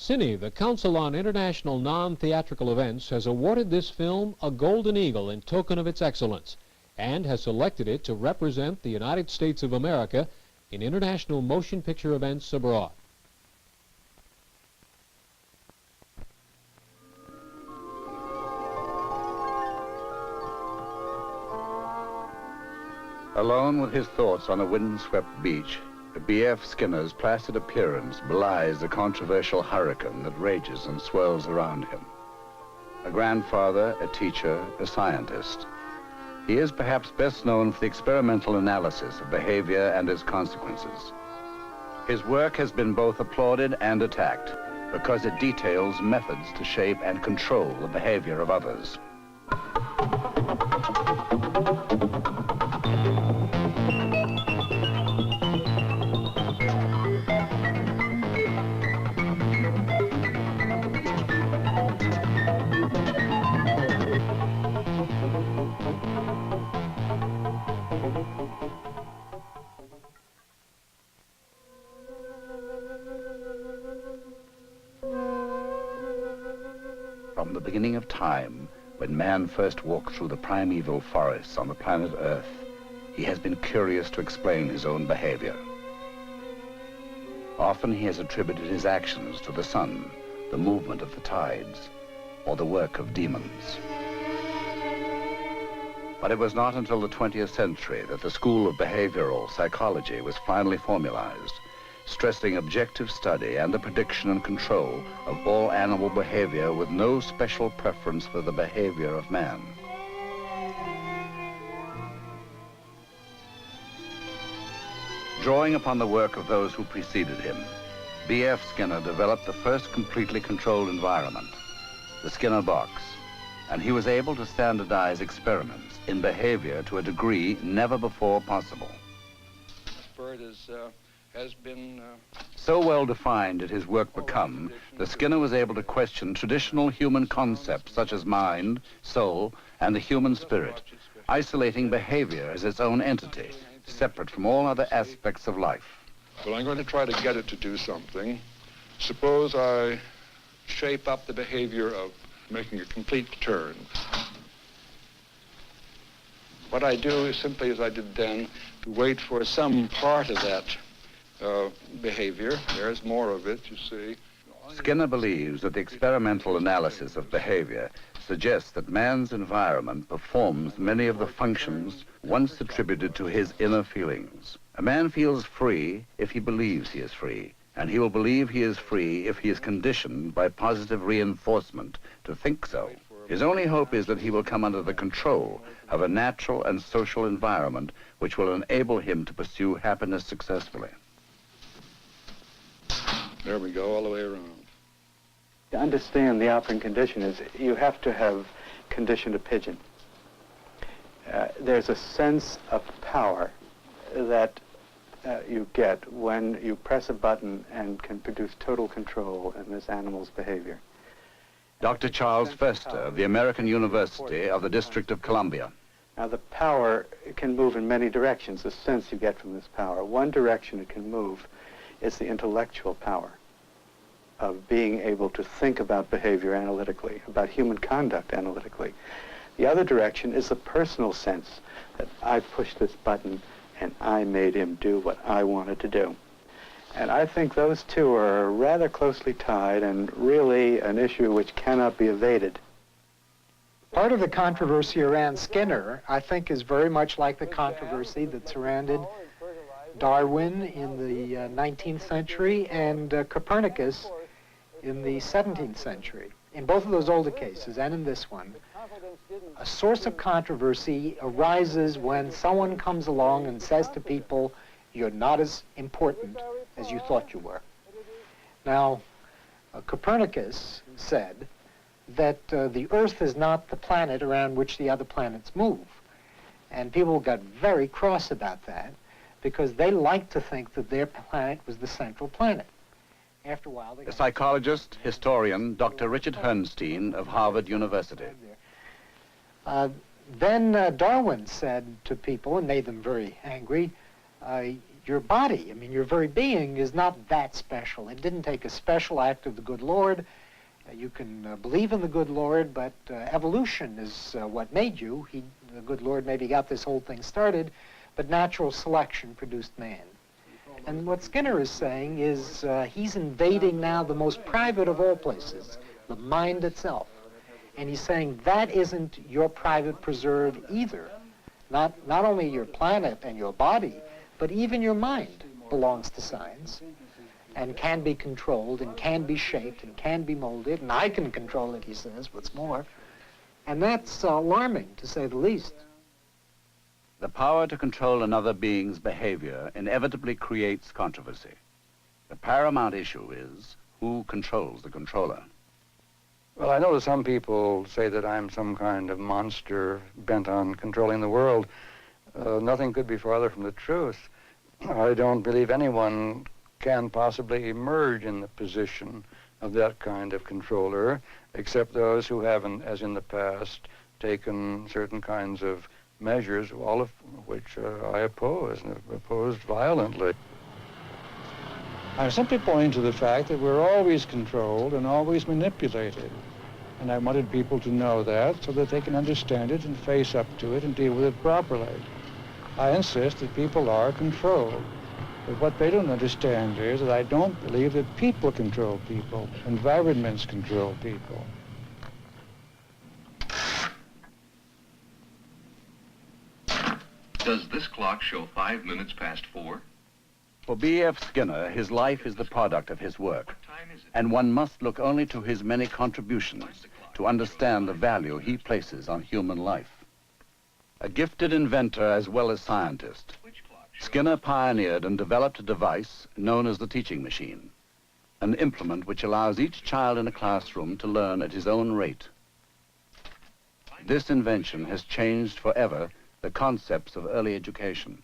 Cine, the Council on International Non-Theatrical Events, has awarded this film a Golden Eagle in token of its excellence and has selected it to represent the United States of America in international motion picture events abroad. Alone with his thoughts on a windswept beach, B.F. Skinner's placid appearance belies the controversial hurricane that rages and swirls around him. A grandfather, a teacher, a scientist, he is perhaps best known for the experimental analysis of behavior and its consequences. His work has been both applauded and attacked because it details methods to shape and control the behavior of others. From the beginning of time, when man first walked through the primeval forests on the planet Earth, he has been curious to explain his own behavior. Often he has attributed his actions to the sun, the movement of the tides, or the work of demons. But it was not until the 20th century that the school of behavioral psychology was finally formalized, stressing objective study and the prediction and control of all animal behavior with no special preference for the behavior of man. Drawing upon the work of those who preceded him, B.F. Skinner developed the first completely controlled environment, the Skinner box, and he was able to standardize experiments in behavior to a degree never before possible. This bird has been so well defined did his work become that Skinner was able to question traditional human concepts such as mind, soul, and the human spirit, isolating behavior as its own entity, separate from all other aspects of life. Well, I'm going to try to get it to do something. Suppose I shape up the behavior of making a complete turn. What I do is simply, as I did then, to wait for some part of that behavior. There's more of it, you see. Skinner believes that the experimental analysis of behavior suggests that man's environment performs many of the functions once attributed to his inner feelings. A man feels free if he believes he is free, and he will believe he is free if he is conditioned by positive reinforcement to think so. His only hope is that he will come under the control of a natural and social environment which will enable him to pursue happiness successfully. There we go, all the way around. To understand the operant condition is you have to have conditioned a pigeon. There's a sense of power that you get when you press a button and can produce total control in this animal's behavior. Dr. Charles Fester of the American University of the District of Columbia. Now the power can move in many directions, the sense you get from this power. One direction it can move is the intellectual power of being able to think about behavior analytically, about human conduct analytically. The other direction is the personal sense that I pushed this button and I made him do what I wanted to do. And I think those two are rather closely tied and really an issue which cannot be evaded. Part of the controversy around Skinner, I think, is very much like the controversy that surrounded Darwin in the 19th century and Copernicus in the 17th century. In both of those older cases and in this one, a source of controversy arises when someone comes along and says to people, you're not as important as you thought you were. Now, Copernicus said that the Earth is not the planet around which the other planets move. And people got very cross about that because they liked to think that their planet was the central planet. After a while, the psychologist, historian, Dr. Richard Herrnstein of Harvard University. Then Darwin said to people, and made them very angry, your body. I mean, your very being is not that special. It didn't take a special act of the good Lord. You can believe in the good Lord, but evolution is what made you. The good Lord maybe got this whole thing started, but natural selection produced man. And what Skinner is saying is he's invading now the most private of all places, the mind itself. And he's saying that isn't your private preserve either. Not only your planet and your body, but even your mind belongs to science and can be controlled and can be shaped and can be molded, and I can control it, he says, what's more. And that's alarming, to say the least. The power to control another being's behavior inevitably creates controversy. The paramount issue is who controls the controller. Well, I know that some people say that I'm some kind of monster bent on controlling the world. Nothing could be farther from the truth. I don't believe anyone can possibly emerge in the position of that kind of controller, except those who haven't, as in the past, taken certain kinds of measures, all of which I oppose, and have opposed violently. I'm simply pointing to the fact that we're always controlled and always manipulated. And I wanted people to know that so that they can understand it and face up to it and deal with it properly. I insist that people are controlled. But what they don't understand is that I don't believe that people control people. Environments control people. Does this clock show 5 minutes past 4? For B.F. Skinner, his life is the product of his work, What time is it? and one must look only to his many contributions to understand the value he places on human life. A gifted inventor as well as scientist, Which clock shows? Skinner pioneered and developed a device known as the teaching machine, an implement which allows each child in a classroom to learn at his own rate. This invention has changed forever the concepts of early education.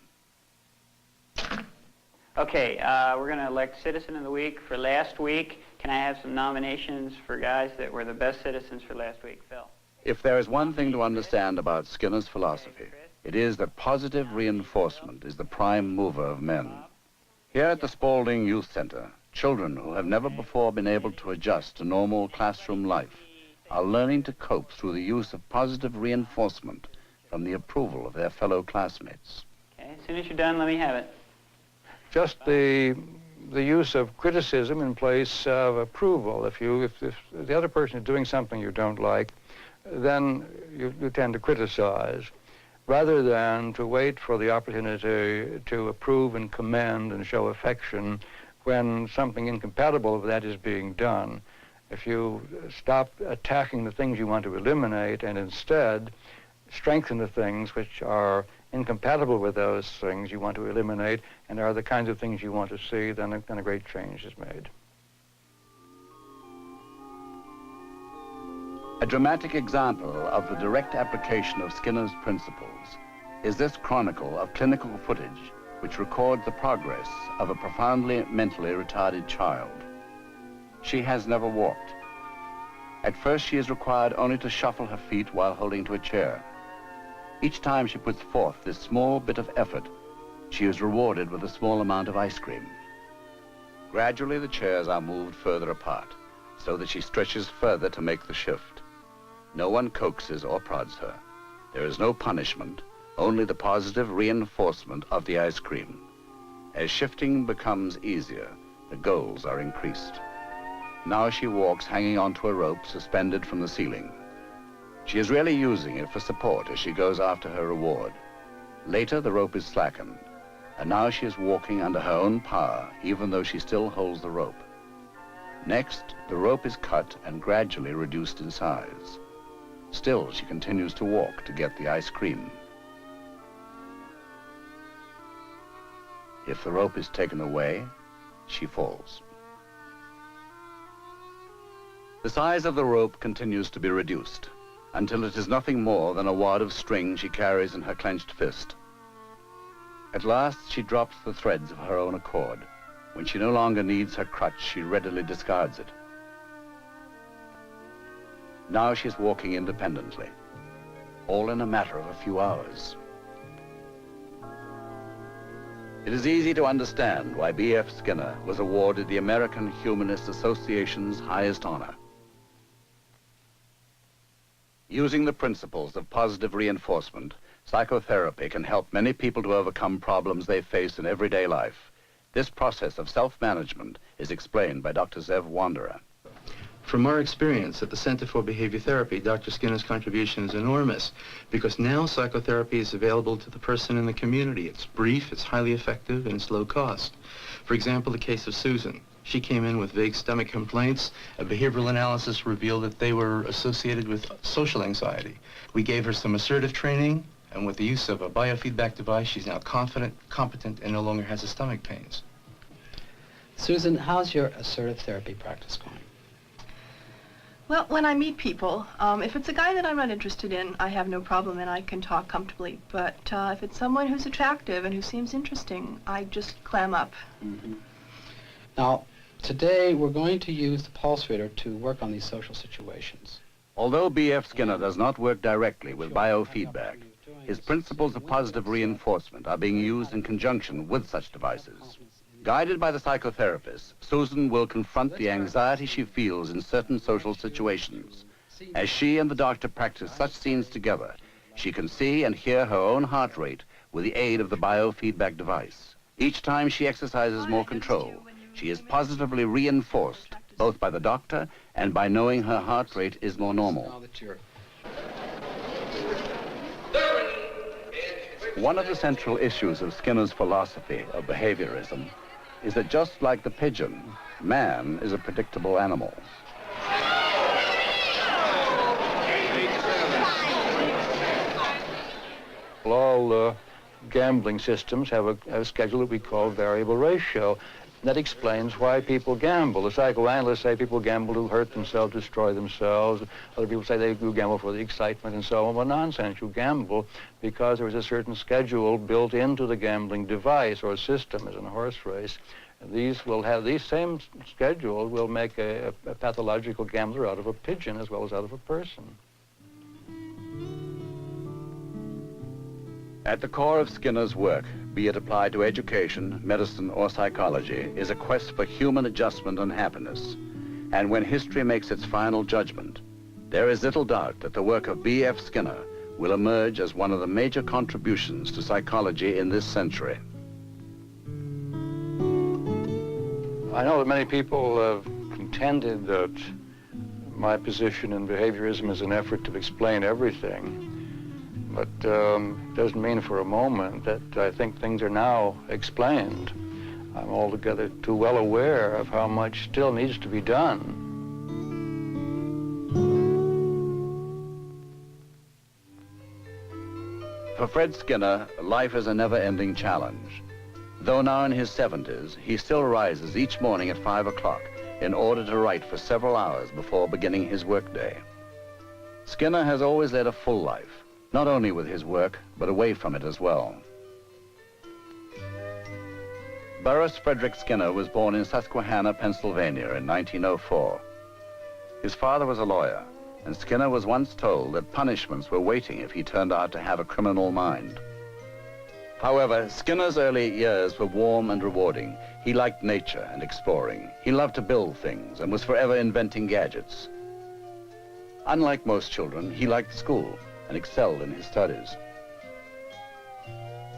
Okay, we're going to elect Citizen of the Week for last week. Can I have some nominations for guys that were the best citizens for last week? Phil? If there is one thing to understand about Skinner's philosophy, it is that positive reinforcement is the prime mover of men. Here at the Spaulding Youth Center, children who have never before been able to adjust to normal classroom life are learning to cope through the use of positive reinforcement from the approval of their fellow classmates. Okay, as soon as you're done, let me have it. Just the use of criticism in place of approval. If the other person is doing something you don't like, then you tend to criticize, rather than to wait for the opportunity to approve and commend and show affection when something incompatible with that is being done. If you stop attacking the things you want to eliminate and instead strengthen the things which are incompatible with those things you want to eliminate and are the kinds of things you want to see, then a great change is made. A dramatic example of the direct application of Skinner's principles is this chronicle of clinical footage which records the progress of a profoundly mentally retarded child. She has never walked. At first, she is required only to shuffle her feet while holding to a chair. Each time she puts forth this small bit of effort, she is rewarded with a small amount of ice cream. Gradually, the chairs are moved further apart, so that she stretches further to make the shift. No one coaxes or prods her. There is no punishment, only the positive reinforcement of the ice cream. As shifting becomes easier, the goals are increased. Now she walks hanging onto a rope suspended from the ceiling. She is really using it for support as she goes after her reward. Later, the rope is slackened, and now she is walking under her own power, even though she still holds the rope. Next, the rope is cut and gradually reduced in size. Still, she continues to walk to get the ice cream. If the rope is taken away, she falls. The size of the rope continues to be reduced until it is nothing more than a wad of string she carries in her clenched fist. At last, she drops the threads of her own accord. When she no longer needs her crutch, she readily discards it. Now she's walking independently, all in a matter of a few hours. It is easy to understand why B.F. Skinner was awarded the American Humanist Association's highest honor. Using the principles of positive reinforcement, psychotherapy can help many people to overcome problems they face in everyday life. This process of self-management is explained by Dr. Zev Wanderer. From our experience at the Center for Behavior Therapy, Dr. Skinner's contribution is enormous because now psychotherapy is available to the person in the community. It's brief, it's highly effective, and it's low cost. For example, the case of Susan. She came in with vague stomach complaints. A behavioral analysis revealed that they were associated with social anxiety. We gave her some assertive training, and with the use of a biofeedback device, she's now confident, competent, and no longer has the stomach pains. Susan, how's your assertive therapy practice going? Well, when I meet people, if it's a guy that I'm not interested in, I have no problem and I can talk comfortably. But if it's someone who's attractive and who seems interesting, I just clam up. Mm-hmm. Now, today we're going to use the pulse reader to work on these social situations. Although B.F. Skinner does not work directly with biofeedback, his principles of positive reinforcement are being used in conjunction with such devices. Guided by the psychotherapist, Susan will confront the anxiety she feels in certain social situations. As she and the doctor practice such scenes together, she can see and hear her own heart rate with the aid of the biofeedback device. Each time she exercises more control, she is positively reinforced, both by the doctor and by knowing her heart rate is more normal. One of the central issues of Skinner's philosophy of behaviorism is that just like the pigeon, man is a predictable animal. All gambling systems have a schedule that we call variable ratio. That explains why people gamble. The psychoanalysts say people gamble to hurt themselves, destroy themselves. Other people say they do gamble for the excitement and so on. Well, nonsense. You gamble because there is a certain schedule built into the gambling device or system, as in a horse race. These same schedule will make a pathological gambler out of a pigeon as well as out of a person. At the core of Skinner's work, be it applied to education, medicine, or psychology, is a quest for human adjustment and happiness. And when history makes its final judgment, there is little doubt that the work of B.F. Skinner will emerge as one of the major contributions to psychology in this century. I know that many people have contended that my position in behaviorism is an effort to explain everything. But it doesn't mean for a moment that I think things are now explained. I'm altogether too well aware of how much still needs to be done. For Fred Skinner, life is a never-ending challenge. Though now in his 70s, he still rises each morning at 5 o'clock in order to write for several hours before beginning his workday. Skinner has always led a full life, not only with his work, but away from it as well. Burrus Frederick Skinner was born in Susquehanna, Pennsylvania in 1904. His father was a lawyer, and Skinner was once told that punishments were waiting if he turned out to have a criminal mind. However, Skinner's early years were warm and rewarding. He liked nature and exploring. He loved to build things and was forever inventing gadgets. Unlike most children, he liked school and excelled in his studies.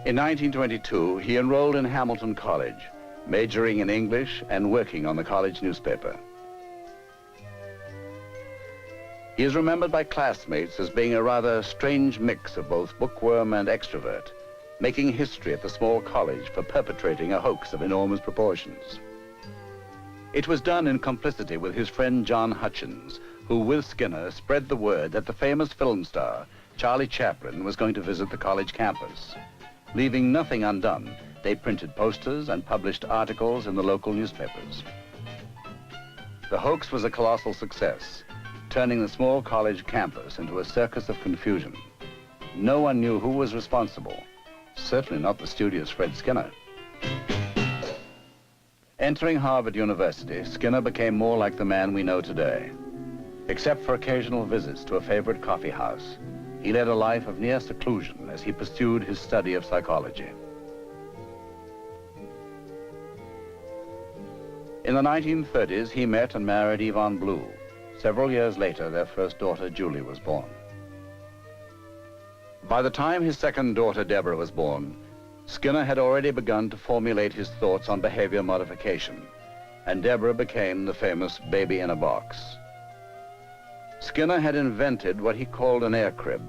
In 1922, he enrolled in Hamilton College, majoring in English and working on the college newspaper. He is remembered by classmates as being a rather strange mix of both bookworm and extrovert, making history at the small college for perpetrating a hoax of enormous proportions. It was done in complicity with his friend John Hutchins, who with Skinner spread the word that the famous film star, Charlie Chaplin, was going to visit the college campus. Leaving nothing undone, they printed posters and published articles in the local newspapers. The hoax was a colossal success, turning the small college campus into a circus of confusion. No one knew who was responsible, certainly not the studious Fred Skinner. Entering Harvard University, Skinner became more like the man we know today. Except for occasional visits to a favorite coffee house, he led a life of near seclusion as he pursued his study of psychology. In the 1930s, he met and married Yvonne Blue. Several years later, their first daughter, Julie, was born. By the time his second daughter, Deborah, was born, Skinner had already begun to formulate his thoughts on behavior modification, and Deborah became the famous baby in a box. Skinner had invented what he called an air crib,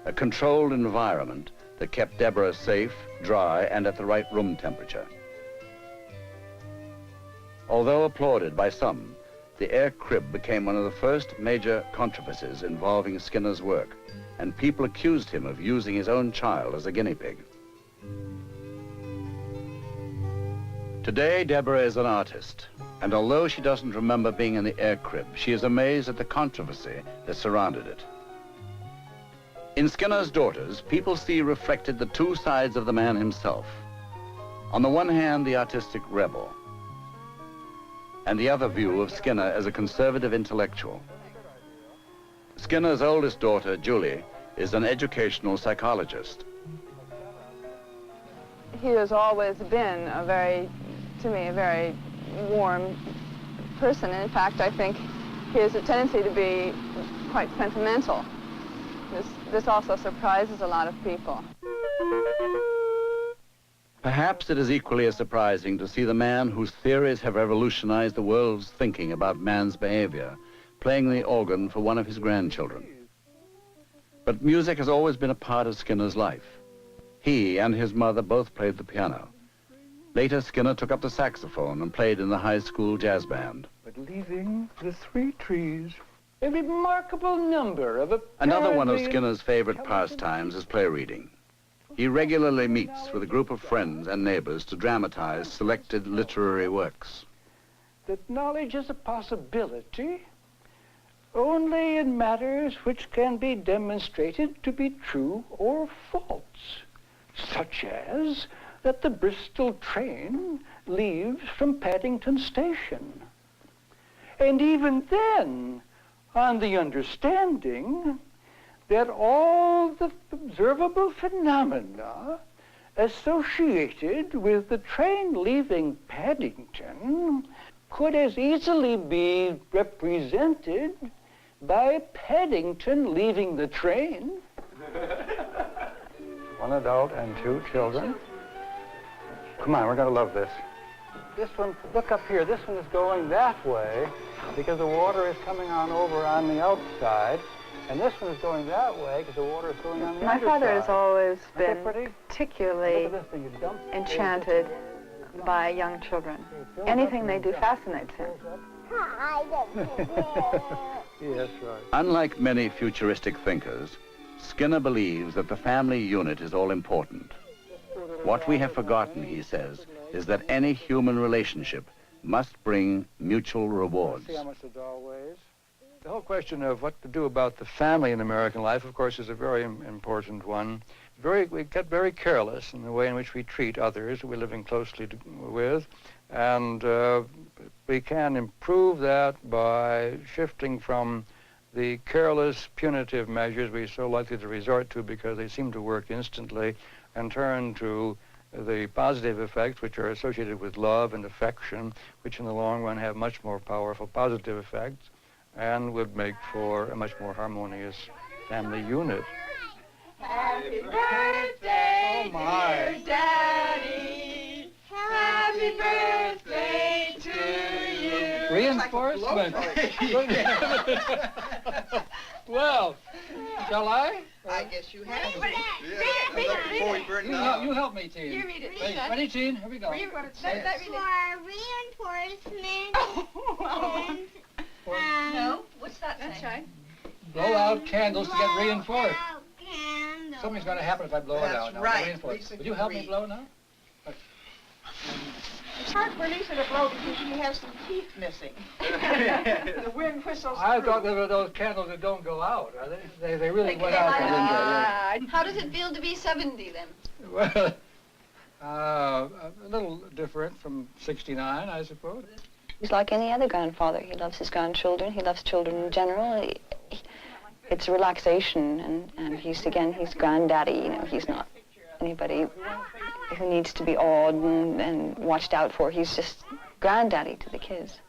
a controlled environment that kept Deborah safe, dry, and at the right room temperature. Although applauded by some, the air crib became one of the first major controversies involving Skinner's work, and people accused him of using his own child as a guinea pig. Today, Deborah is an artist, and although she doesn't remember being in the air crib, she is amazed at the controversy that surrounded it. In Skinner's Daughters, people see reflected the two sides of the man himself. On the one hand, the artistic rebel, and the other view of Skinner as a conservative intellectual. Skinner's oldest daughter, Julie, is an educational psychologist. He has always been to me, a very warm person. In fact, I think he has a tendency to be quite sentimental. This also surprises a lot of people. Perhaps it is equally as surprising to see the man whose theories have revolutionized the world's thinking about man's behavior playing the organ for one of his grandchildren. But music has always been a part of Skinner's life. He and his mother both played the piano. Later, Skinner took up the saxophone and played in the high school jazz band. But leaving the three trees, a remarkable number of Another one of Skinner's favorite pastimes is play reading. He regularly meets with a group of friends and neighbors to dramatize selected literary works. that knowledge is a possibility only in matters which can be demonstrated to be true or false, such as that the Bristol train leaves from Paddington Station. And even then, on the understanding that all the observable phenomena associated with the train leaving Paddington could as easily be represented by Paddington leaving the train. One adult and two children. Come on, we're going to love this. This one, look up here, this one is going that way because the water is coming on over on the outside. And this one is going that way because the water is going on the My underside. father has always been pretty? particularly Look at this thing, you dump it. enchanted by young children. Anything they do fascinates him. Yes, right. Unlike many futuristic thinkers, Skinner believes that the family unit is all important. What we have forgotten, he says, is that any human relationship must bring mutual rewards. See how much the doll weighs? The whole question of what to do about the family in American life, of course, is a very important one. We get very careless in the way in which we treat others we're living closely with, and we can improve that by shifting from the careless, punitive measures we're so likely to resort to because they seem to work instantly, and turn to the positive effects which are associated with love and affection, which in the long run have much more powerful positive effects and would make for a much more harmonious family unit. Happy birthday, dear Daddy. Happy birthday to you. Reinforcement. Well, shall I? I guess you have. You help me, Teen. You read it. Ready, Teen? Here we go. No, what's that say? That's right. Blow out candles to get reinforced. Candles. Something's going to happen if I blow it out. That's Now, right. reinforce. Lisa Would you can help me read. blow now? It's hard for Lisa to blow because she has some teeth missing. The wind whistles I through. thought they were those candles that don't go out, are they? They really went out. Didn't How does it feel to be 70 then? they? Well, a little different from 69, I suppose. He's like any other grandfather. He loves his grandchildren. He loves children in general. It's relaxation, and he's granddaddy. You know, he's not anybody who needs to be awed and watched out for. He's just granddaddy to the kids.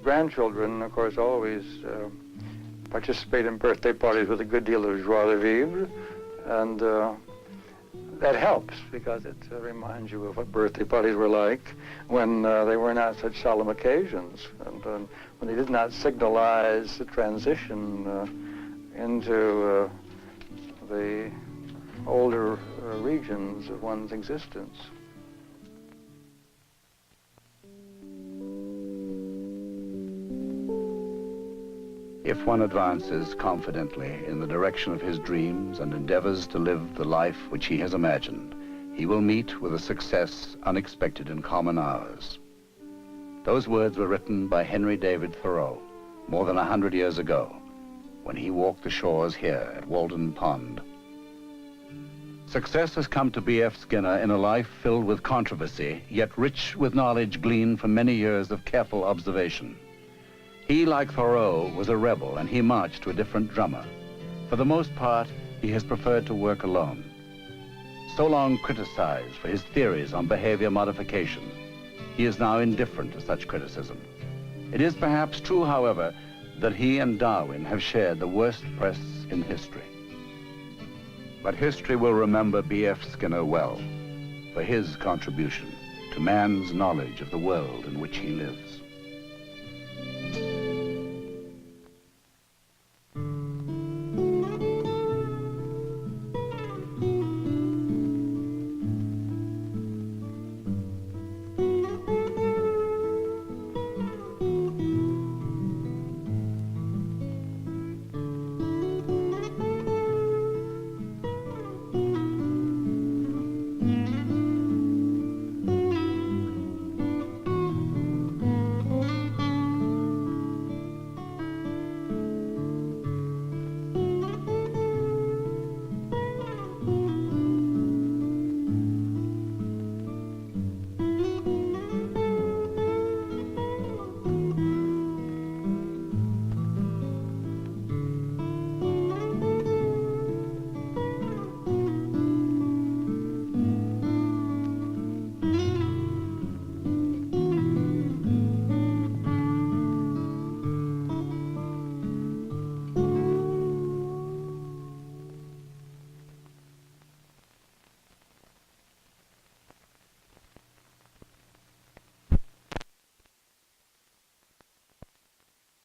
Grandchildren, of course, always participate in birthday parties with a good deal of joie de vivre, and that helps because it reminds you of what birthday parties were like when they were not such solemn occasions, and when they did not signalize the transition into the older regions of one's existence. If one advances confidently in the direction of his dreams and endeavors to live the life which he has imagined, he will meet with a success unexpected in common hours. Those words were written by Henry David Thoreau more than 100 years ago, when he walked the shores here at Walden Pond. Success has come to B.F. Skinner in a life filled with controversy, yet rich with knowledge gleaned from many years of careful observation. He, like Thoreau, was a rebel, and he marched to a different drummer. For the most part, he has preferred to work alone. So long criticized for his theories on behavior modification, he is now indifferent to such criticism. It is perhaps true, however, that he and Darwin have shared the worst press in history. But history will remember B.F. Skinner well for his contribution to man's knowledge of the world in which he lives.